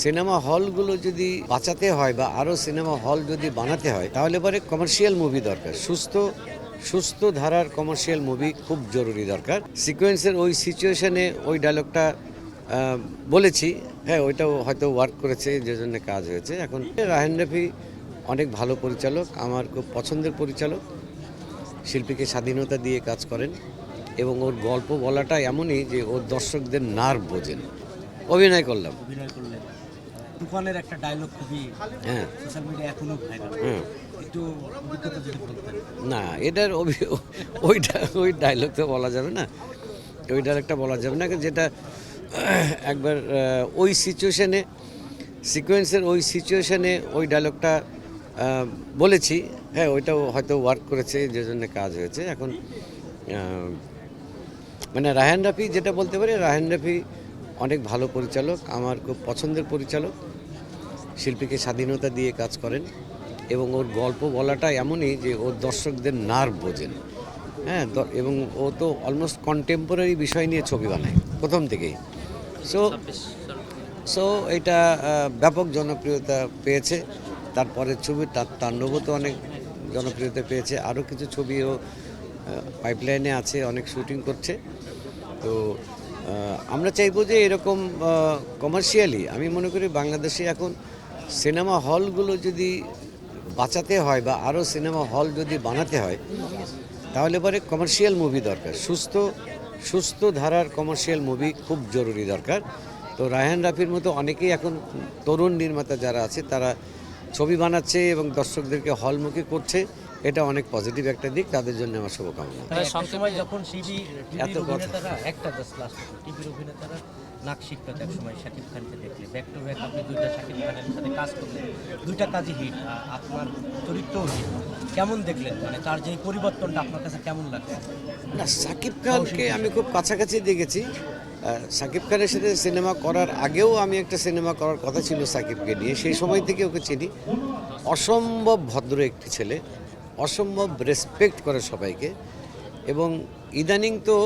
Cinema হলগুলো যদি বাঁচাতে হয় বা আরও সিনেমা হল যদি বানাতে হয় তাহলে পরে কমার্শিয়াল মুভি দরকার, সুস্থ সুস্থ ধারার কমার্শিয়াল মুভি খুব জরুরি দরকার। সিকোয়েন্সের ওই সিচুয়েশনে ওই ডায়লগটা বলেছি, হ্যাঁ ওইটাও হয়তো ওয়ার্ক করেছে, যে জন্য কাজ হয়েছে। এখন রায়হান রাফি অনেক ভালো পরিচালক, আমার খুব পছন্দের পরিচালক, শিল্পীকে স্বাধীনতা দিয়ে কাজ করেন এবং ওর গল্প বলাটা এমনই যে ওর দর্শকদের নার্ভ বোঝেন। অভিনয় করলাম। তুফানের একটা ডায়লগ খুবই হ্যাঁ সোশ্যাল মিডিয়া এখনো ভাইরাল। হ্যাঁ একটু অভিজ্ঞতা যদি বলতেন। না, এটার ওই ডায়লগ তো বলা যাবে না, ওই ডায়লগটা বলা যাবে না, যেটা একবার ওই সিচুয়েশনে সিকোয়েন্সের ওই সিচুয়েশনে ওই ডায়লগটা বলেছি, হ্যাঁ ওইটাও হয়তো ওয়ার্ক করেছে, যে জন্য কাজ হয়েছে। এখন মানে রায়হান রাফি যেটা বলতে পারি, রায়হান রাফি অনেক ভালো পরিচালক, আমার খুব পছন্দের পরিচালক, শিল্পীকে স্বাধীনতা দিয়ে কাজ করেন এবং ওর গল্প বলাটা এমনই যে ওর দর্শকদের নার্ভ বোঝেন। হ্যাঁ, এবং ও তো অলমোস্ট কন্টেম্পোরারি বিষয় নিয়ে ছবি বানায় প্রথম থেকেই। সো এটা ব্যাপক জনপ্রিয়তা পেয়েছে। তারপরের ছবি তাণ্ডবও তো অনেক জনপ্রিয়তা পেয়েছে, আরও কিছু ছবিও পাইপলাইনে আছে, অনেক শুটিং করছে। তো আমরা চাইবো যে এরকম কমার্শিয়ালি, আমি মনে করি বাংলাদেশে এখন সিনেমা হলগুলো যদি বাঁচাতে হয় বা আরও সিনেমা হল যদি বানাতে হয় তাহলে পরে কমার্শিয়াল মুভি দরকার, সুস্থ ধারার কমার্শিয়াল মুভি খুব জরুরি দরকার। তো রায়হান রাফির মতো অনেকেই এখন তরুণ নির্মাতা যারা আছে তারা ছবি বানাচ্ছে এবং দর্শকদেরকে হলমুখী করছে, এটা অনেক পজিটিভ একটা দিক, তাদের জন্য আমার শুভকামনা। সময় যখন এত কথা। টিভির অভিনেতারা নাক শিখতে এক সময় শাকিব খানকে দেখলে ব্যাক টু ব্যাক আপনি দুইটা শাকিব খানের সাথে কাজ করলেন, দুইটা কাজই হিট, আপনার চরিত্রও হিট। কেমন দেখলেন, মানে তার যে পরিবর্তনটা আপনার কাছে কেমন লাগছে? না, শাকিব খানকে আমি খুব কাছাকাছি দেখেছি। শাকিব খানের সাথে সিনেমা করার আগেও আমি একটা সিনেমা করার কথা ছিল সাকিবকে নিয়ে, সেই সময় থেকে ওকে চিনি। অসম্ভব ভদ্র একটি ছেলে, অসম্ভব রেসপেক্ট করে সবাইকে। এবং ইদানিং তো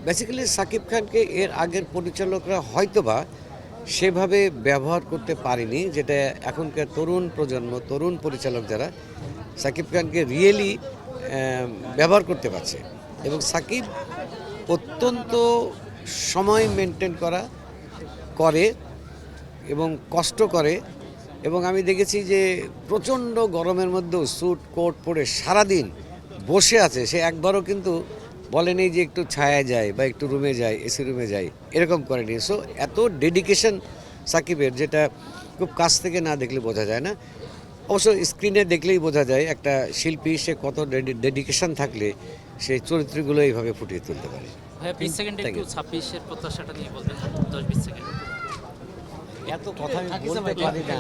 বেসিক্যালি শাকিব খানকে এর আগের পরিচালকরা হয়তোবা সেভাবে ব্যবহার করতে পারেনি, যেটা এখনকার তরুণ প্রজন্ম, তরুণ পরিচালক যারা শাকিব খানকে রিয়েলি ব্যবহার করতে পারছে। এবং শাকিব অত্যন্ত সময় মেনটেন করে এবং কষ্ট করে। এবং আমি দেখেছি যে প্রচণ্ড গরমের মধ্যেও স্যুট কোট পরে সারাদিন বসে আছে, সে একবারও কিন্তু বলেনি যে একটু ছায়া যায় বা একটু রুমে যায়, এসি রুমে যাই, এরকম করেনি। সো এত ডেডিকেশন সাকিবের, যেটা খুব কাছ থেকে না দেখলে বোঝা যায় না। অবশ্য স্ক্রিনে দেখলেই বোঝা যায় একটা শিল্পী সে কত ডেডিকেশন থাকলে সেই চরিত্রগুলো এইভাবে ফুটিয়ে তুলতে পারে। ভাই 20 সেকেন্ডে একটু 26-এর প্রত্যাশাটা নিয়ে বলবেন, 10-20 সেকেন্ড। এত কথা আমি বলতে পারি না।